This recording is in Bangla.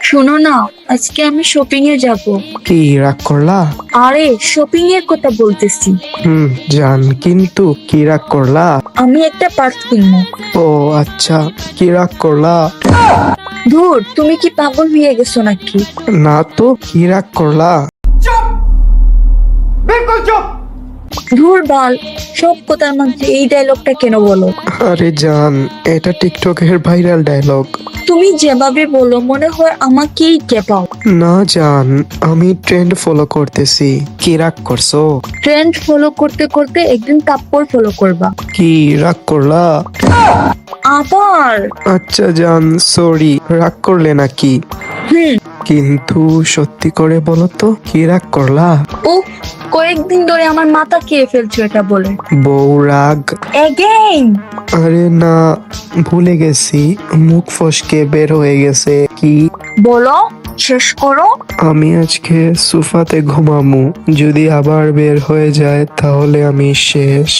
শোনো না, আজকে আমি শপিং এ যাব। কি রাগ করলা? আরে শপিং এর কথা বলতেছি। জান, কিন্তু কি রাগ করলা? আমি একটা পার্স কিনবো। ও আচ্ছা, কি রাগ করলা? ধুর, তুমি কি পাগল হয়ে গেছো নাকি? না তো, কি রাগ করলা? ধুর বাল, সব কথার মধ্যে এই ডায়লগটা কেন বলো? আরে জান, এটা টিকটকের ভাইরাল ডায়লগ। তুমি যেভাবে বলো মনে হয় আমাকেই কেপাও। না জান, আমি ট্রেন্ড ফলো করতেছি। কি রাগ করছো? ট্রেন্ড ফলো করতে করতে একদিন তাপ্পর ফলো করবা। কি রাগ করলা? আবার আচ্ছা জান, সরি। রাগ করলে নাকি? হুম। কিন্তু সত্যি করে বলো তো, কি রাগ করলা? ও, কয়েকদিন ধরে আমার মাথা খেয়ে ফেলছো এটা বলে। বউ রাগ? এগেইন। আরে না, ভুলে গেছি। মুখ ফসকে বের হয়ে গেছে। কি? বলো, শেষ করো। আমি আজকে সোফাতে ঘুমামু। যদি আবার বের হয়ে যায় তাহলে আমি শেষ।